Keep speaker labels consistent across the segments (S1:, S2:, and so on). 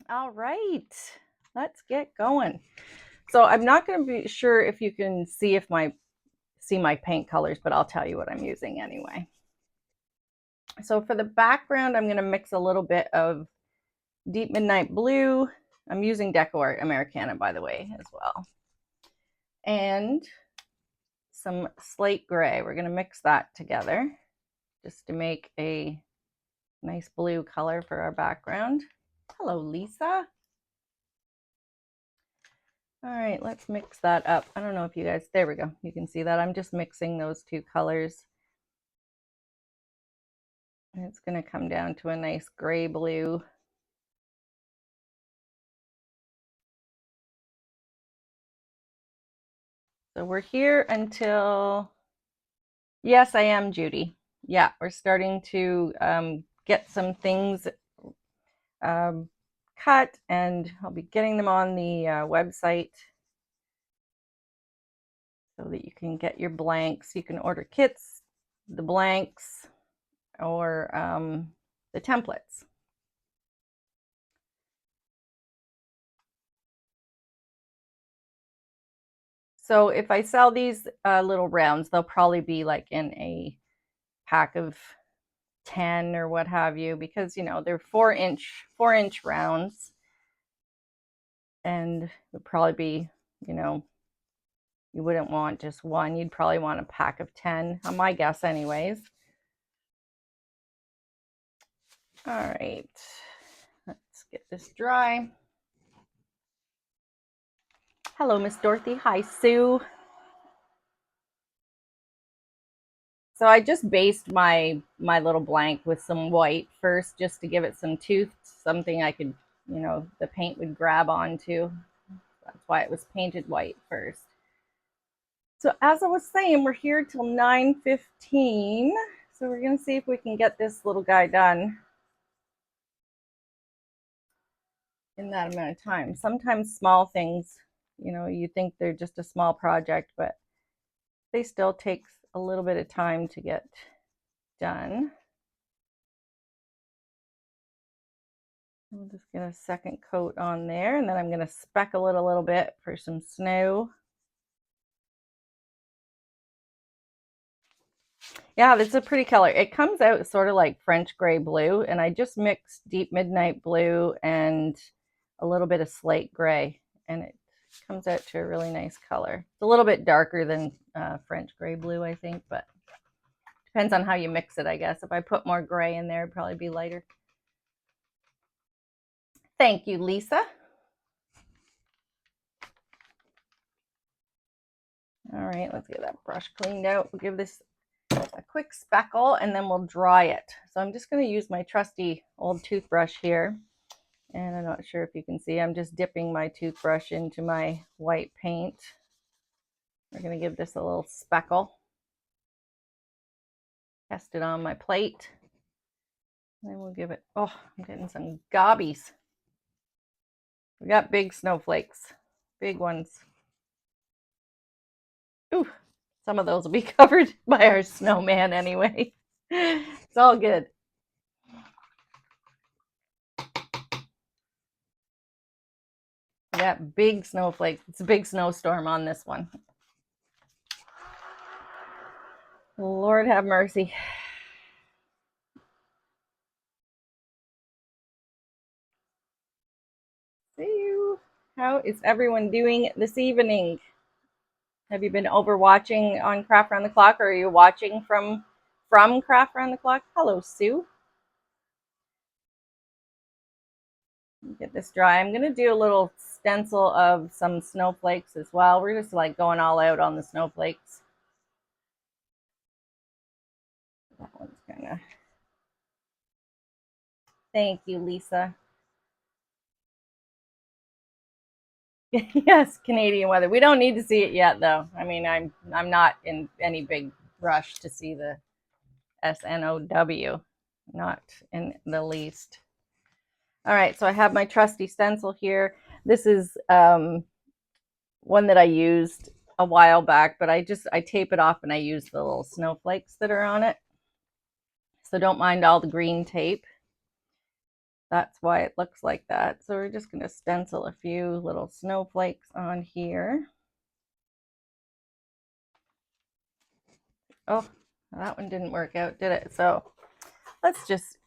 S1: All right, let's get going. So I'm not going to be sure if you can see my paint colors, but I'll tell you what I'm using anyway. So for the background, I'm going to mix a little bit of Deep Midnight Blue. I'm using Decor Americana, by the way, as well. And some slate gray. We're going to mix that together just to make a nice blue color for our background. Hello, Lisa. All right, let's mix that up. I don't know if you guys, there we go. You can see that. I'm just mixing those two colors. And it's going to come down to a nice gray blue. So we're here until, yes, I am, Judy. Yeah, we're starting to get some things um, cut, and I'll be getting them on the website so that you can get your blanks. You can order kits, the blanks, or the templates. So if I sell these little rounds, they'll probably be like in a pack of 10 or what have you, because they're 4-inch rounds, and would probably be, you wouldn't want just one. You'd probably want a pack of 10, on my guess anyways. All right, let's get this dry. Hello, Miss Dorothy. Hi, Sue. So I just based my little blank with some white first, just to give it some tooth, something I could, the paint would grab onto. That's why it was painted white first. So as I was saying, we're here till 9:15. So we're gonna see if we can get this little guy done in that amount of time. Sometimes small things, you think they're just a small project, but they still take a little bit of time to get done. We'll just get a second coat on there, and then I'm going to speckle it a little bit for some snow. Yeah, it's a pretty color. It comes out sort of like French gray blue, and I just mixed Deep Midnight Blue and a little bit of slate gray, and it comes out to a really nice color. It's a little bit darker than French gray blue, I think, but depends on how you mix it, I guess. If I put more gray in there, it'd probably be lighter. Thank you, Lisa. All right, let's get that brush cleaned out. We'll give this a quick speckle, and then we'll dry it. So I'm just going to use my trusty old toothbrush here. And I'm not sure if you can see, I'm just dipping my toothbrush into my white paint. We're going to give this a little speckle. Test it on my plate. And then we'll give it, oh, I'm getting some gobbies. We got big snowflakes, big ones. Ooh, some of those will be covered by our snowman anyway. It's all good. We got big snowflakes. It's a big snowstorm on this one. Lord have mercy. See you. How is everyone doing this evening? Have you been over watching on Craft Round the Clock, or are you watching from Craft Round the Clock? Hello, Sue. Get this dry. I'm going to do a little stencil of some snowflakes as well. We're just like going all out on the snowflakes. That one's kind of... Thank you, Lisa. Yes, Canadian weather. We don't need to see it yet, though. I mean, I'm not in any big rush to see the SNOW. Not in the least. All right, so I have my trusty stencil here. This is one that I used a while back, but I tape it off and I use the little snowflakes that are on it. So don't mind all the green tape. That's why it looks like that. So we're just going to stencil a few little snowflakes on here. Oh, that one didn't work out, did it? So let's just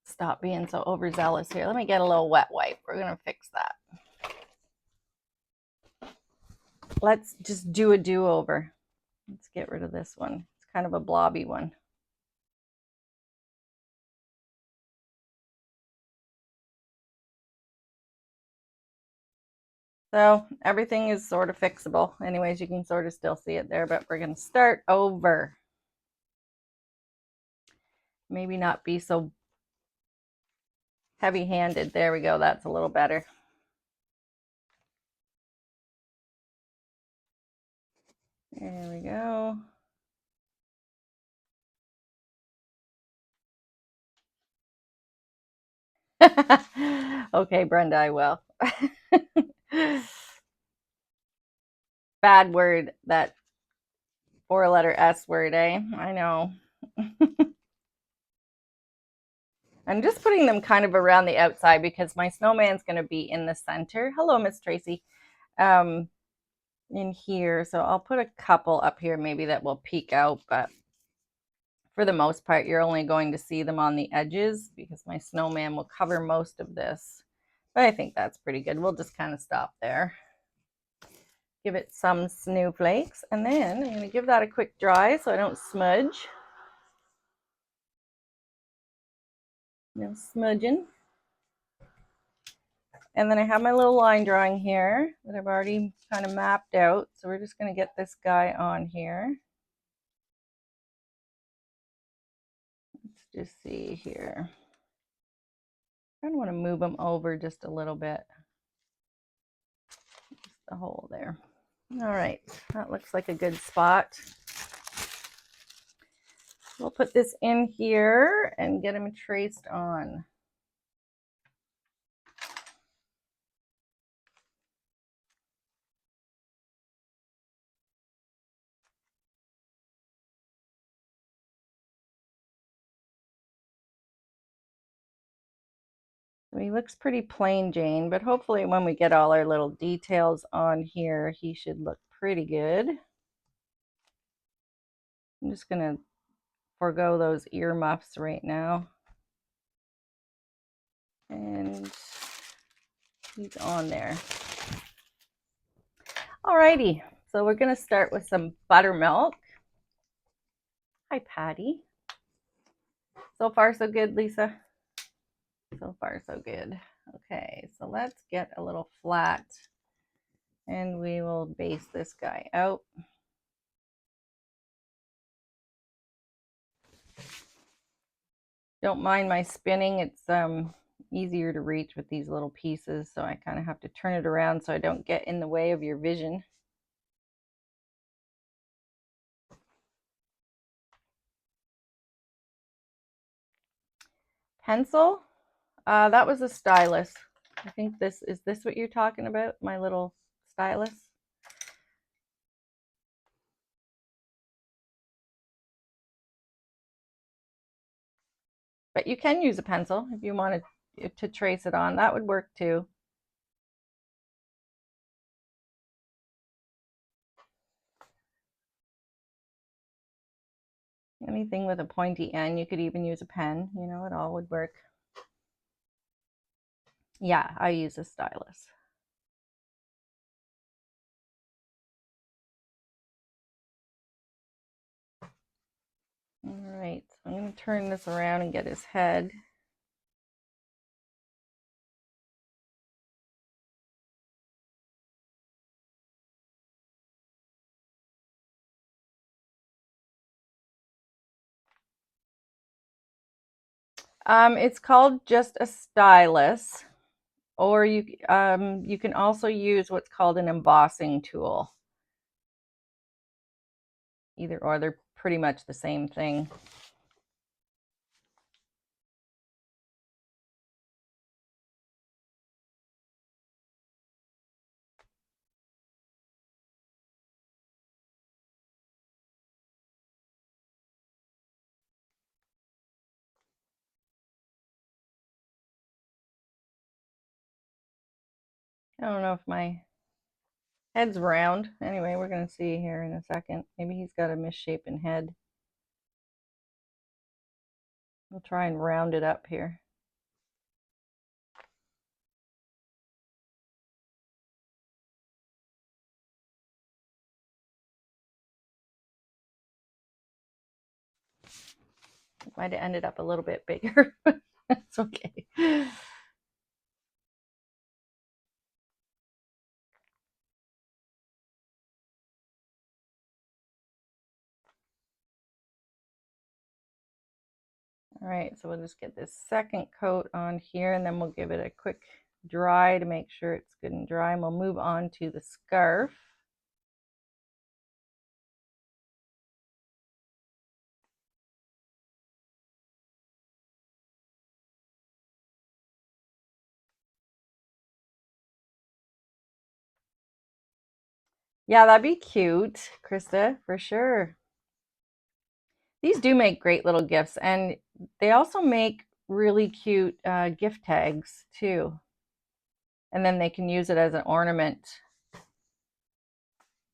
S1: stop being so overzealous here. Let me get a little wet wipe. We're going to fix that. Let's just do a do-over. Let's get rid of this one. It's kind of a blobby one. So everything is sort of fixable. Anyways, you can sort of still see it there, but we're going to start over. Maybe not be so heavy-handed. There we go. That's a little better. There we go. Okay, Brenda, I will. Bad word, that four-letter S word, eh? I know. I'm just putting them kind of around the outside because my snowman's going to be in the center. Hello, Miss Tracy. In here. So I'll put a couple up here maybe that will peek out, but for the most part, you're only going to see them on the edges because my snowman will cover most of this. But I think that's pretty good. We'll just kind of stop there. Give it some snowflakes, and then I'm going to give that a quick dry so I don't smudge. No smudging. And then I have my little line drawing here that I've already kind of mapped out. So we're just going to get this guy on here. Let's just see here. I kind of want to move them over just a little bit. Just the hole there. All right, that looks like a good spot. We'll put this in here and get them traced on. So he looks pretty plain Jane, but hopefully when we get all our little details on here, he should look pretty good. I'm just going to forego those earmuffs right now. And he's on there. Alrighty, so we're going to start with some buttermilk. Hi, Patty. So far, so good, Lisa. So far, so good. Okay, so let's get a little flat and we will base this guy out. Don't mind my spinning. It's easier to reach with these little pieces, so I kind of have to turn it around so I don't get in the way of your vision. Pencil, that was a stylus. I think this is this what you're talking about, my little stylus? But you can use a pencil if you wanted to trace it on. That would work too. Anything with a pointy end, you could even use a pen, you know, it all would work. Yeah, I use a stylus. All right, so I'm going to turn this around and get his head. It's called just a stylus, or you can also use what's called an embossing tool. Either or, they're pretty much the same thing. I don't know if my head's round. Anyway, we're going to see here in a second. Maybe he's got a misshapen head. We'll try and round it up here. It might have ended up a little bit bigger. That's okay. All right, so we'll just get this second coat on here, and then we'll give it a quick dry to make sure it's good and dry, and we'll move on to the scarf. Yeah, that'd be cute, Krista, for sure. These do make great little gifts, and they also make really cute gift tags too. And then they can use it as an ornament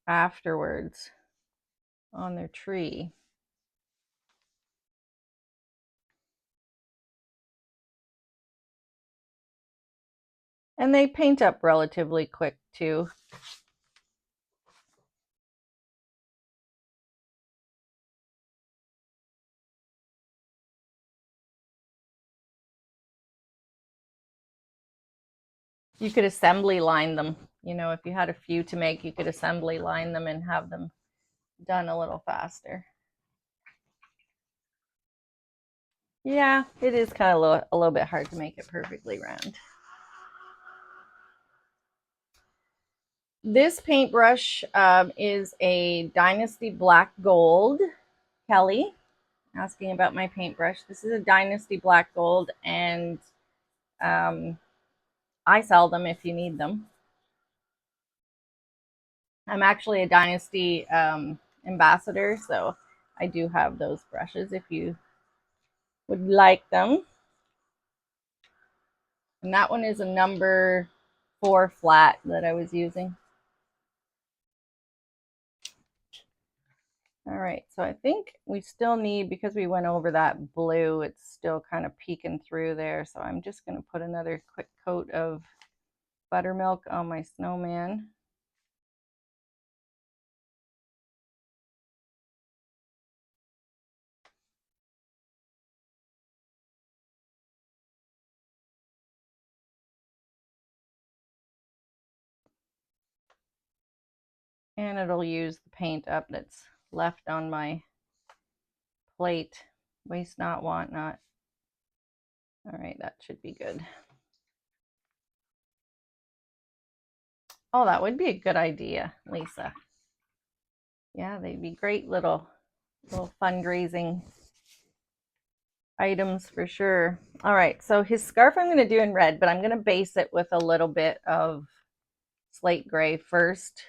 S1: afterwards on their tree. And they paint up relatively quick too. You could assembly line them. You know, if you had a few to make, you could assembly line them and have them done a little faster. Yeah, it is kind of a little bit hard to make it perfectly round. This paintbrush is a Dynasty Black Gold. Kelly asking about my paintbrush. This is a Dynasty Black Gold, and I sell them if you need them. I'm actually a Dynasty ambassador, so I do have those brushes if you would like them. And that one is a number 4 flat that I was using. All right, so I think we still need, because we went over that blue, it's still kind of peeking through there. So I'm just going to put another quick coat of buttermilk on my snowman. And it'll use the paint up that's left on my plate. Waste not, want not. All right, that should be good. Oh, that would be a good idea, Lisa. Yeah, they'd be great little fundraising items for sure. All right, so his scarf I'm going to do in red, but I'm going to base it with a little bit of slate gray first,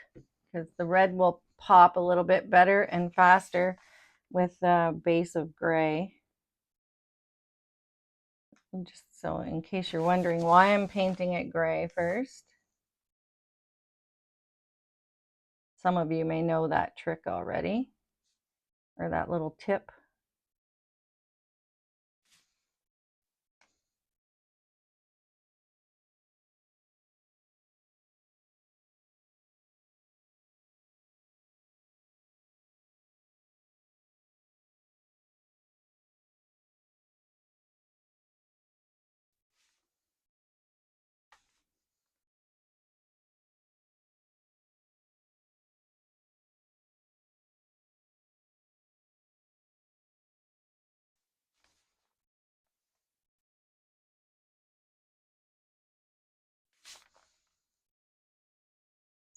S1: because the red will pop a little bit better and faster with a base of gray. And just so in case you're wondering why I'm painting it gray first. Some of you may know that trick already, or that little tip.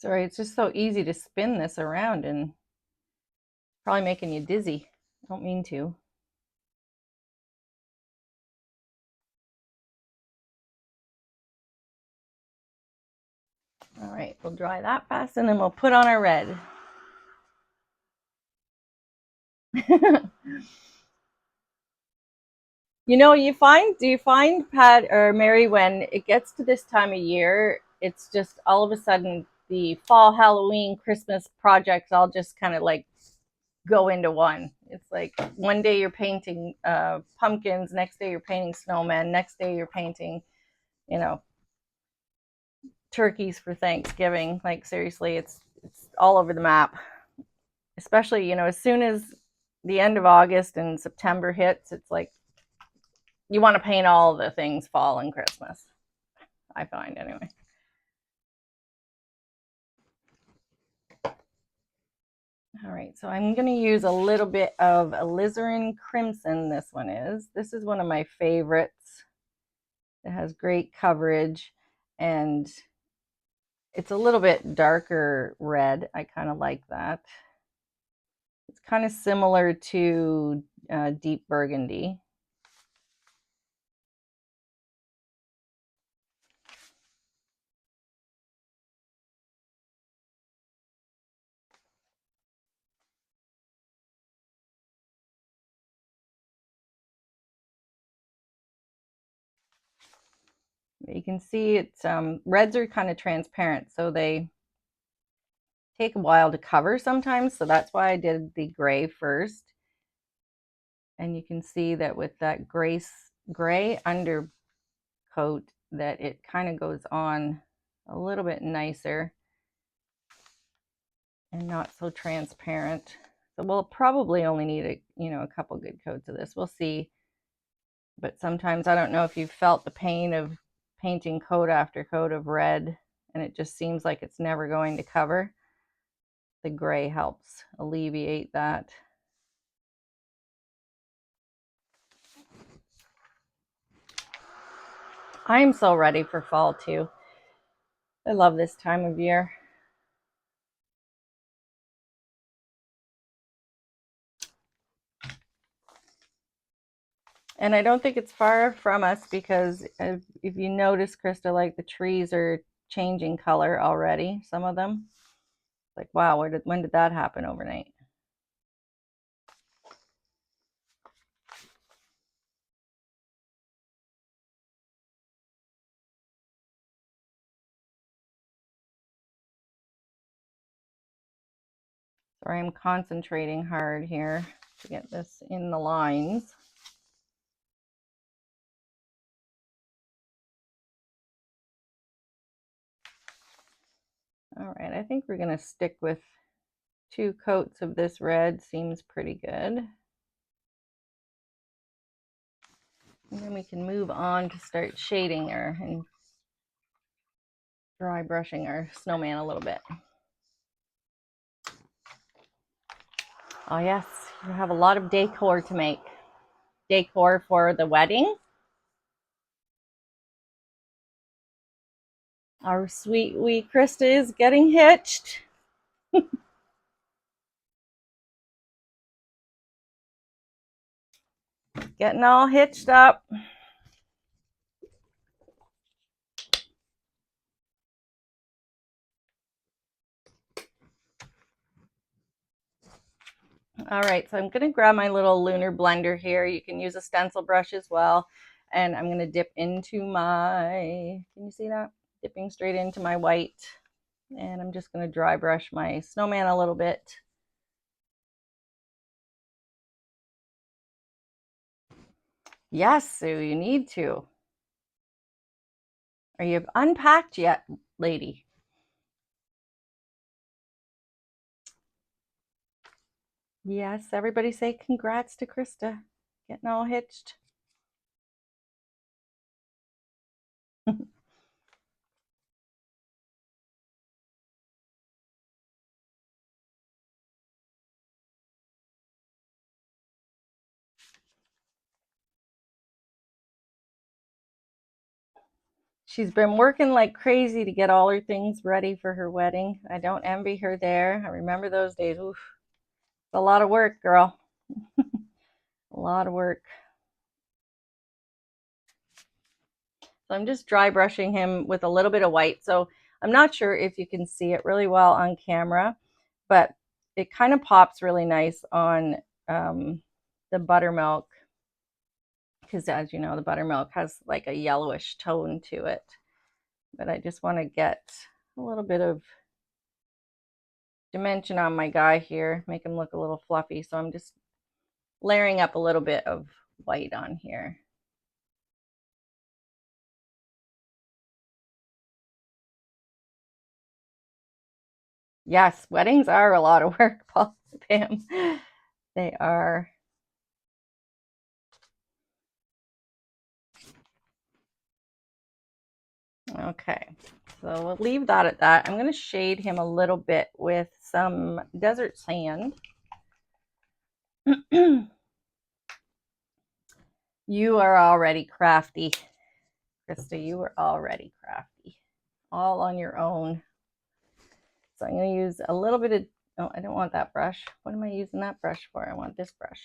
S1: Sorry, it's just so easy to spin this around and probably making you dizzy. I don't mean to. All right, we'll dry that fast and then we'll put on our red. You know, do you find, Pat or Mary, when it gets to this time of year, it's just all of a sudden the fall, Halloween, Christmas projects all just kind of like go into one. It's like one day you're painting pumpkins, next day you're painting snowmen, next day you're painting, you know, turkeys for Thanksgiving. Like seriously, it's all over the map. Especially, as soon as the end of August and September hits, it's like you want to paint all the things fall and Christmas. I find anyway. All right, so I'm going to use a little bit of alizarin crimson. This is one of my favorites. It has great coverage and it's a little bit darker red. I kind of like that. It's kind of similar to deep burgundy. You can see it's reds are kind of transparent, so they take a while to cover sometimes. So that's why I did the gray first. And you can see that with that gray undercoat that it kind of goes on a little bit nicer and not so transparent. So we'll probably only need a couple good coats of this. We'll see. But sometimes I don't know if you've felt the pain of painting coat after coat of red and it just seems like it's never going to cover. The gray helps alleviate that. I'm so ready for fall too. I love this time of year. And I don't think it's far from us because if you notice, Krista, like the trees are changing color already, some of them. Like, wow, when did that happen overnight? Sorry, I'm concentrating hard here to get this in the lines. All right, I think we're going to stick with 2 coats of this red. Seems pretty good. And then we can move on to start shading her and dry brushing our snowman a little bit. Oh yes, you have a lot of decor to make. Decor for the wedding. Our sweet wee Krista is getting hitched. Getting all hitched up. All right, so I'm going to grab my little lunar blender here. You can use a stencil brush as well. And I'm going to dip into my, can you see that? Dipping straight into my white. And I'm just going to dry brush my snowman a little bit. Yes, Sue, you need to. Are you unpacked yet, lady? Yes, everybody say congrats to Krista getting all hitched. She's been working like crazy to get all her things ready for her wedding. I don't envy her there. I remember those days. Oof. It's a lot of work, girl. A lot of work. So I'm just dry brushing him with a little bit of white. So I'm not sure if you can see it really well on camera, but it kind of pops really nice on the buttermilk because as you know, the buttermilk has like a yellowish tone to it. but I just want to get a little bit of dimension on my guy here, make him look a little fluffy. So I'm just layering up a little bit of white on here. Yes, weddings are a lot of work, Paul, Pam. They are. Okay, so we'll leave that at that. I'm going to shade him a little bit with some desert sand. You are already crafty, Krista. You are already crafty, all on your own. So I'm going to use a little bit of, oh, I don't want that brush. What am I using that brush for? I want this brush.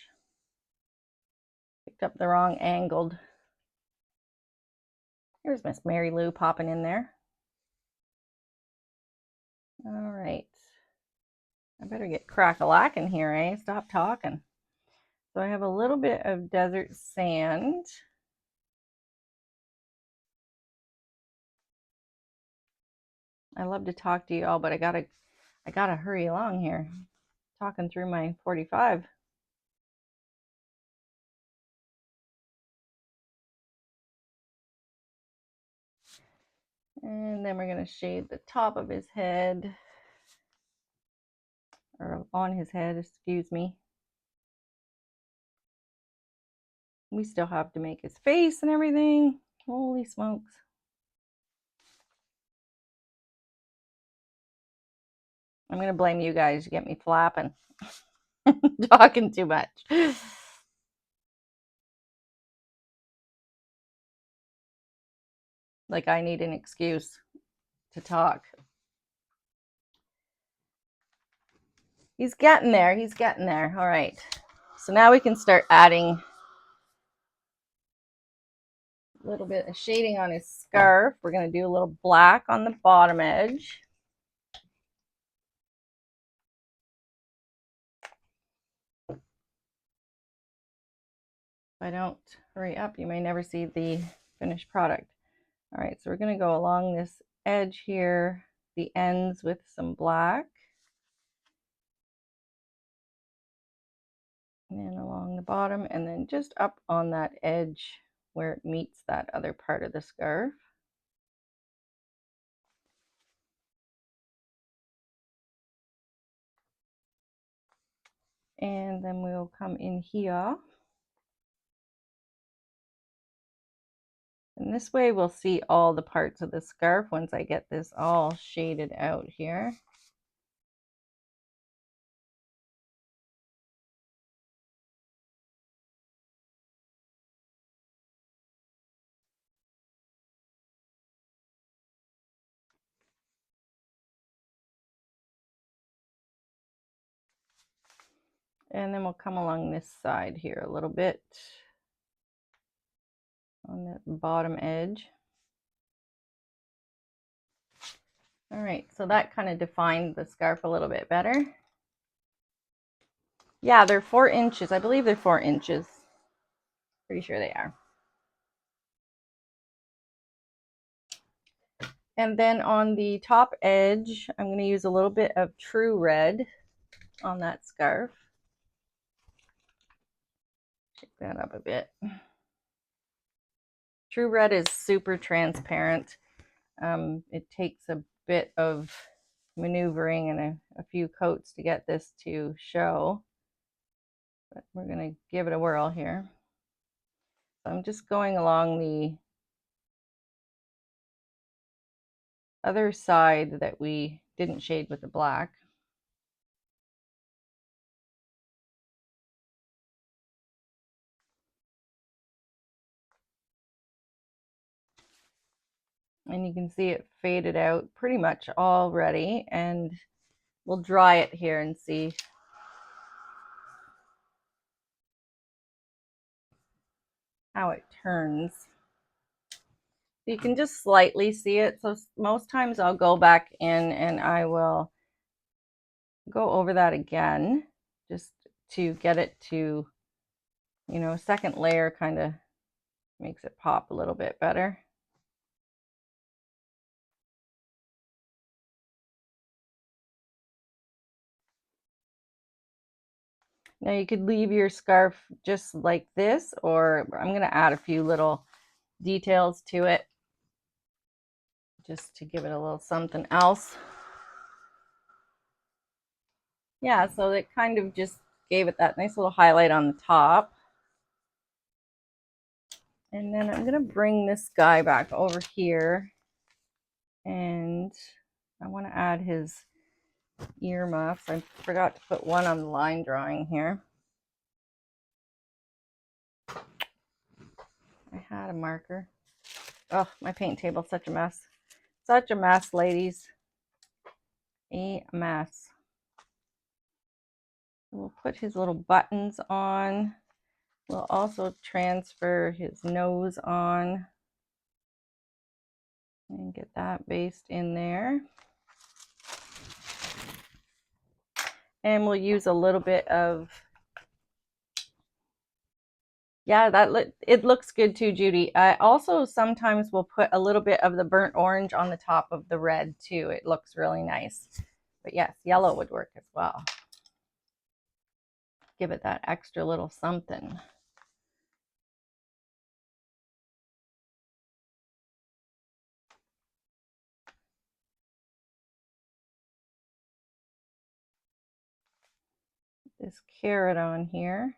S1: Picked up the wrong angled. Here's Miss Mary Lou popping in there. All right. I better get crack-a-lackin' here, eh? Stop talking. So I have a little bit of desert sand. I love to talk to you all, but I gotta hurry along here. Talking through my 45. And then we're gonna shade the top of his head, or on his head, excuse me. We still have to make his face and everything. Holy smokes. I'm gonna blame you guys to get me flapping. Talking too much. Like I need an excuse to talk. He's getting there. He's getting there. All right. So now we can start adding a little bit of shading on his scarf. We're going to do a little black on the bottom edge. If I don't hurry up, you may never see the finished product. All right, so we're going to go along this edge here, the ends with some black. And then along the bottom, and then just up on that edge where it meets that other part of the scarf. And then we'll come in here. And this way we'll see all the parts of the scarf once I get this all shaded out here. And then we'll come along this side here a little bit on the bottom edge. All right, so that kind of defined the scarf a little bit better. Yeah, they're 4 inches. I believe they're 4 inches. Pretty sure they are. And then on the top edge, I'm going to use a little bit of True Red on that scarf. Shake that up a bit. True Red is super transparent. It takes a bit of maneuvering and a few coats to get this to show. But we're going to give it a whirl here. So I'm just going along the other side that we didn't shade with the black. And you can see it faded out pretty much already, and we'll dry it here and see how it turns. You can just slightly see it. So most times I'll go back in and I will go over that again just to get it to, you know, second layer kind of makes it pop a little bit better. Now you could leave your scarf just like this, or I'm going to add a few little details to it just to give it a little something else. Yeah, so it kind of just gave it that nice little highlight on the top. And then I'm going to bring this guy back over here, and I want to add his earmuffs. I forgot to put one on the line drawing here. I had a marker. Oh, my paint table's such a mess. Such a mess, ladies. A mess. We'll put his little buttons on. We'll also transfer his nose on and get that based in there. And we'll use a little bit of, yeah, it looks good too, Judy. I also sometimes will put a little bit of the burnt orange on the top of the red too. It looks really nice. But yes, yellow would work as well. Give it that extra little something. This carrot on here.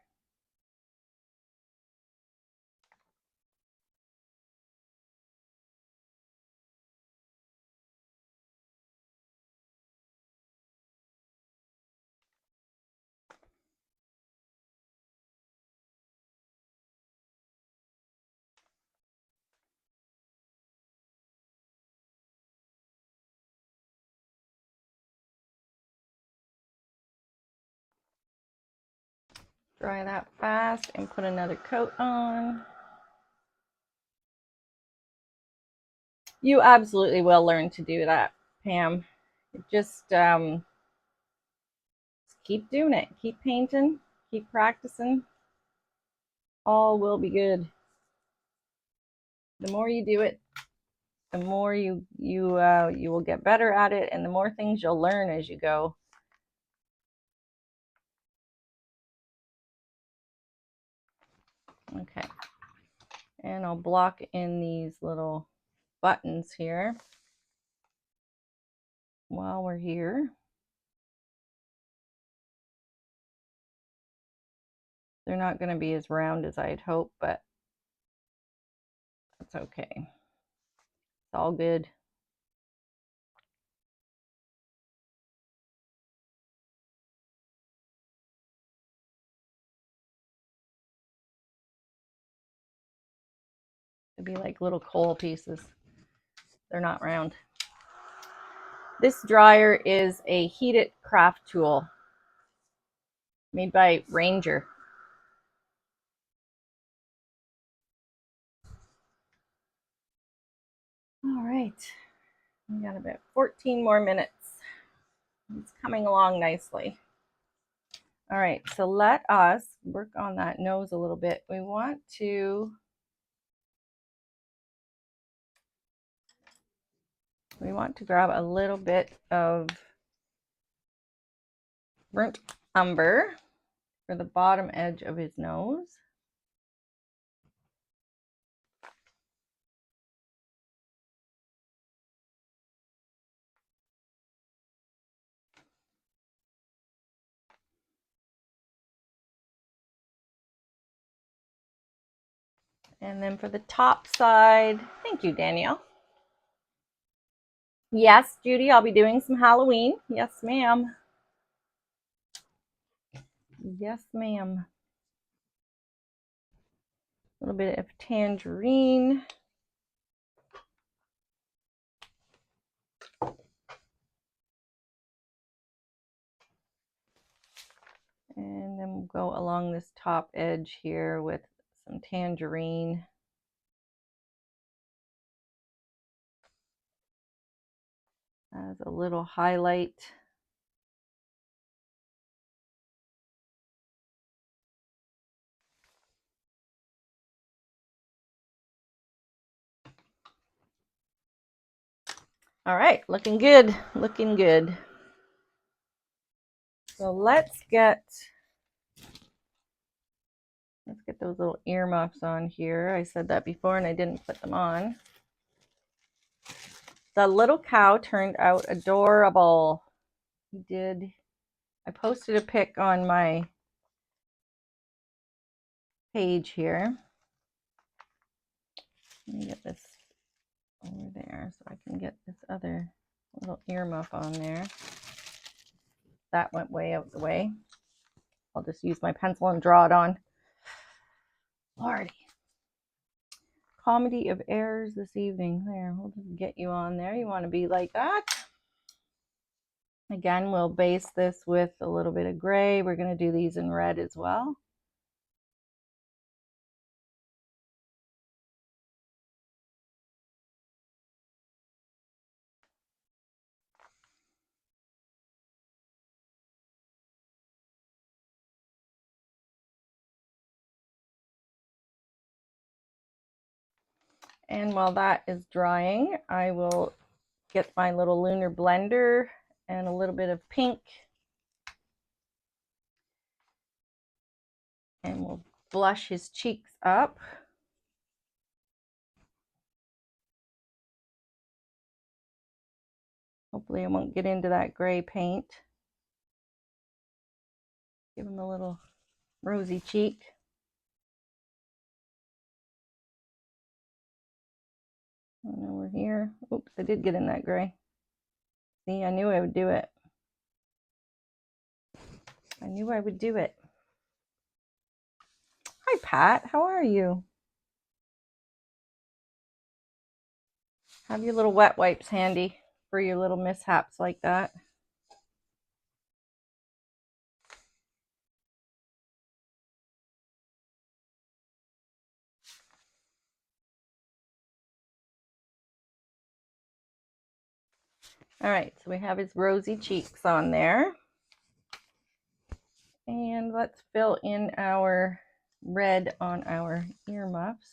S1: Dry that fast and put another coat on. You absolutely will learn to do that, Pam. Just keep doing it. Keep painting. Keep practicing. All will be good. The more you do it, the more you will get better at it, and the more things you'll learn as you go. Okay, and I'll block in these little buttons here while we're here. They're not going to be as round as I'd hoped, but that's okay. It's all good. It'd be like little coal pieces. They're not round. This dryer is a heated craft tool made by Ranger. All right, we got about 14 more minutes. It's coming along nicely. All right, so let us work on that nose a little bit. We want to grab a little bit of burnt umber for the bottom edge of his nose. And then for the top side, thank you, Danielle. Yes, Judy, I'll be doing some Halloween. Yes, ma'am. Yes, ma'am. A little bit of tangerine. And then we'll go along this top edge here with some tangerine. As a little highlight. All right, looking good, looking good. So let's get Let's get those little earmuffs on here. I said that before and I didn't put them on. The little cow turned out adorable. He did. I posted a pic on my page here. Let me get this over there so I can get this other little earmuff on there. That went way out the way. I'll just use my pencil and draw it on. Lordy. Comedy of errors this evening. There, we'll just get you on there. You want to be like that. Again, we'll base this with a little bit of gray. We're going to do these in red as well. And while that is drying, I will get my little lunar blender and a little bit of pink. And we'll blush his cheeks up. Hopefully I won't get into that gray paint. Give him a little rosy cheek. And over here. Oops, I did get in that gray. See, I knew I would do it. I knew I would do it. Hi, Pat. How are you? Have your little wet wipes handy for your little mishaps like that. All right, so we have his rosy cheeks on there. And let's fill in our red on our earmuffs.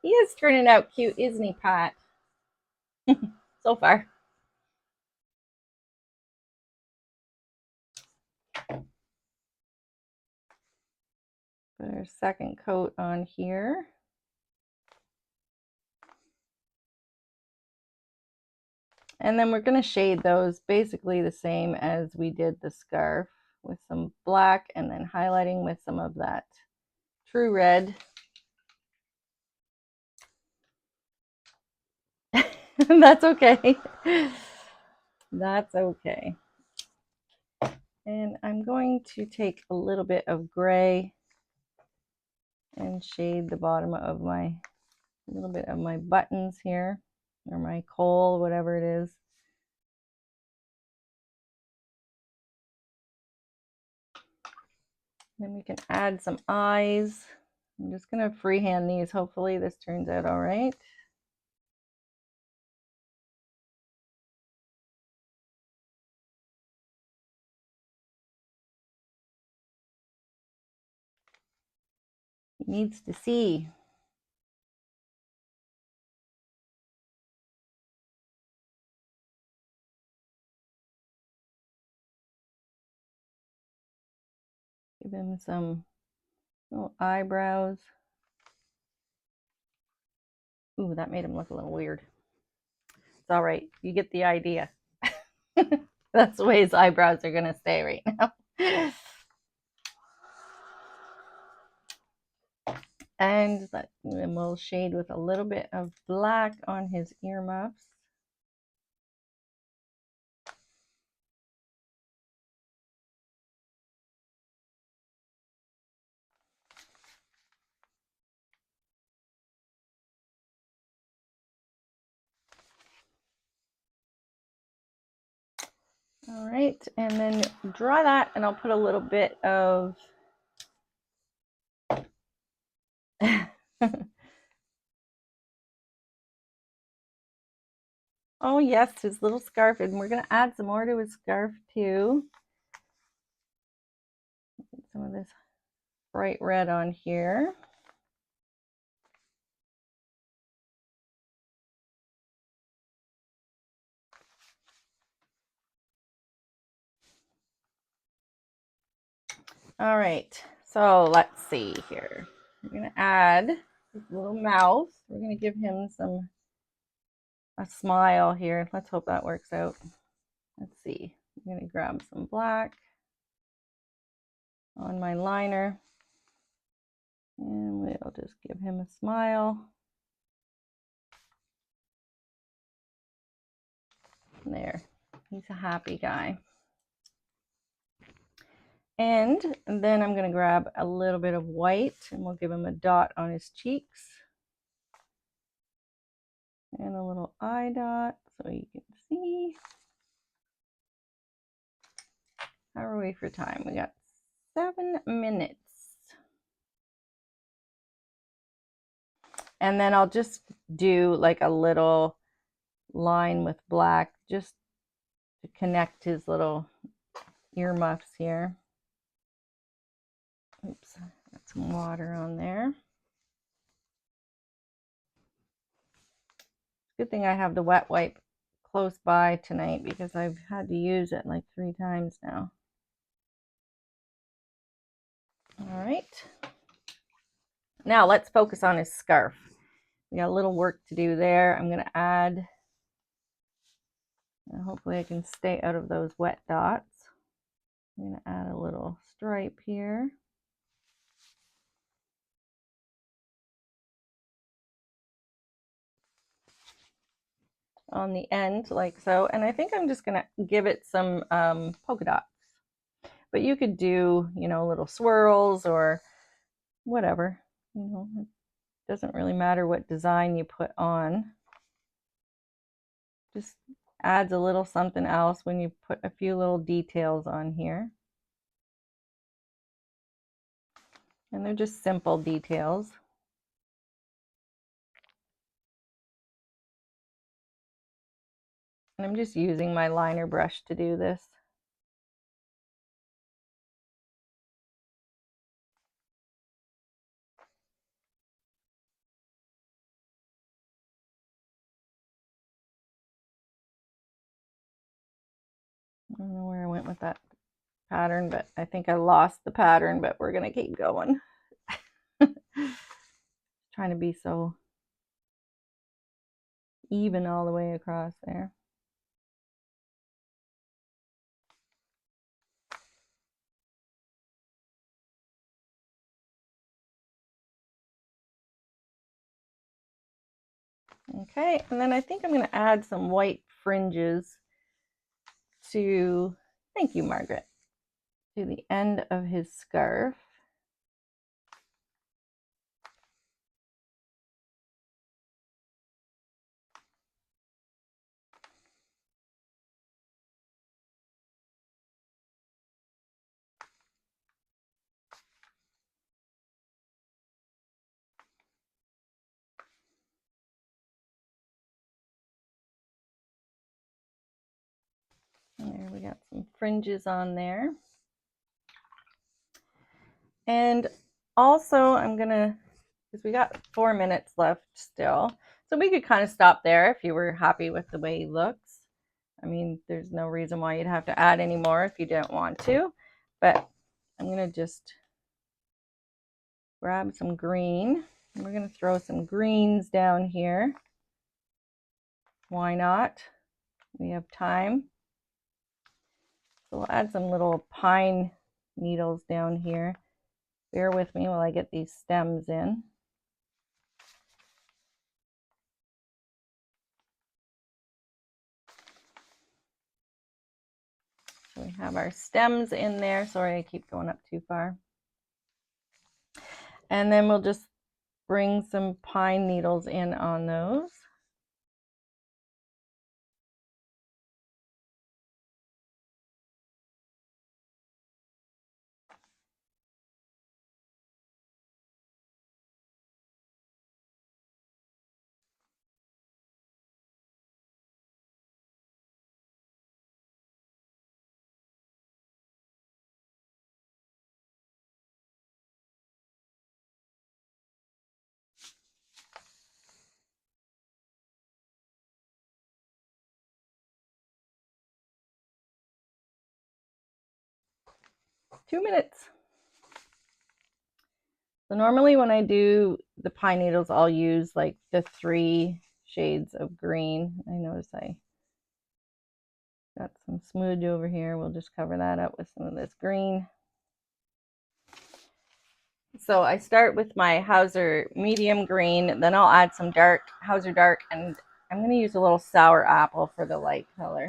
S1: He is turning out cute, isn't he, Pat? So far. Put our second coat on here. And then we're going to shade those basically the same as we did the scarf, with some black and then highlighting with some of that true red. That's okay. That's okay. And I'm going to take a little bit of gray and shade the bottom of my, a little bit of my buttons here, or my coal, whatever it is. Then we can add some eyes. I'm just going to freehand these. Hopefully this turns out all right. He needs to see. Give him some little eyebrows. Ooh, that made him look a little weird. It's all right. You get the idea. That's the way his eyebrows are going to stay right now. And we'll shade with a little bit of black on his earmuffs. All right, and then dry that, and I'll put a little bit of Oh yes, his little scarf, and we're gonna add some more to his scarf too. Get some of this bright red on here. All right, so let's see here. We're gonna add his little mouth. We're gonna give him a smile here. Let's hope that works out. Let's see. I'm gonna grab some black on my liner, and we'll just give him a smile. There, he's a happy guy. And then I'm going to grab a little bit of white, and we'll give him a dot on his cheeks. And a little eye dot so you can see. How are we for time? We got 7 minutes. And then I'll just do like a little line with black just to connect his little earmuffs here. Oops, got some water on there. Good thing I have the wet wipe close by tonight because I've had to use it like 3 times now. All right. Now let's focus on his scarf. We got a little work to do there. I'm going to add, and hopefully I can stay out of those wet dots. I'm going to add a little stripe here. On the end like so, and I think I'm just going to give it some polka dots, but you could do, you know, little swirls or whatever, you know, it doesn't really matter what design you put on. Just adds a little something else when you put a few little details on here, and they're just simple details. And I'm just using my liner brush to do this. I don't know where I went with that pattern, but I think I lost the pattern, but we're gonna keep going. Trying to be so even all the way across there. Okay, and then I think I'm going to add some white fringes to, thank you, Margaret, to the end of his scarf. There, we got some fringes on there. And also I'm gonna, because we got 4 minutes left still, so we could kind of stop there if you were happy with the way he looks. I mean, there's no reason why you'd have to add any more if you don't want to, but I'm gonna just grab some green, and we're gonna throw some greens down here. Why not? We have time. So we'll add some little pine needles down here. Bear with me while I get these stems in. So we have our stems in there. Sorry, I keep going up too far. And then we'll just bring some pine needles in on those. 2 minutes. So normally when I do the pine needles, I'll use like the 3 shades of green. I notice I got some smudge over here. We'll just cover that up with some of this green. So I start with my Hauser medium green, then I'll add some dark Hauser dark, and I'm going to use a little sour apple for the light color.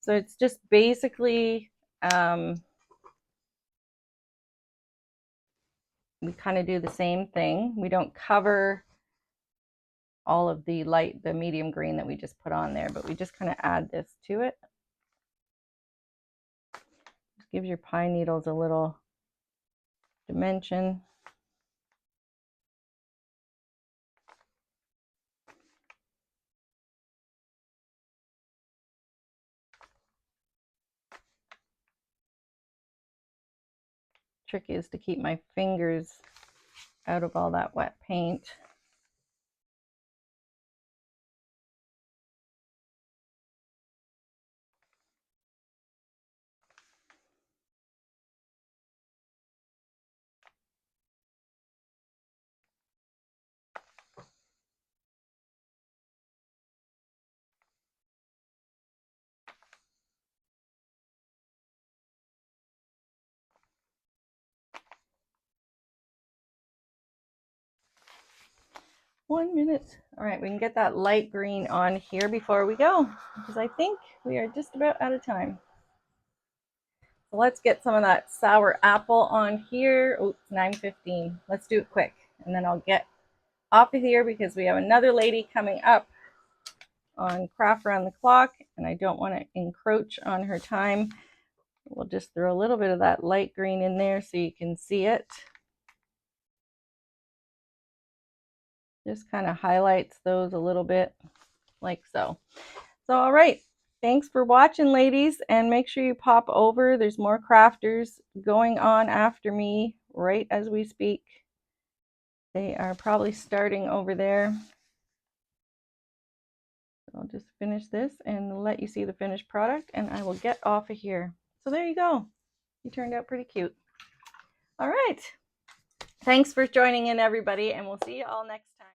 S1: So it's just basically we kind of do the same thing. We don't cover all of the medium green that we just put on there, but we just kind of add this to it. Just gives your pine needles a little dimension. Trick is to keep my fingers out of all that wet paint. One minute. All right, we can get that light green on here before we go, because I think we are just about out of time. So let's get some of that sour apple on here. Oh, it's 9:15. Let's do it quick, and then I'll get off of here because we have another lady coming up on Craft Around the Clock, and I don't want to encroach on her time. We'll just throw a little bit of that light green in there so you can see it. Just kind of highlights those a little bit, like so. So, all right. Thanks for watching, ladies, and make sure you pop over. There's more crafters going on after me right as we speak. They are probably starting over there. I'll just finish this and let you see the finished product, and I will get off of here. So there you go. You turned out pretty cute. All right. Thanks for joining in, everybody, and we'll see you all next time.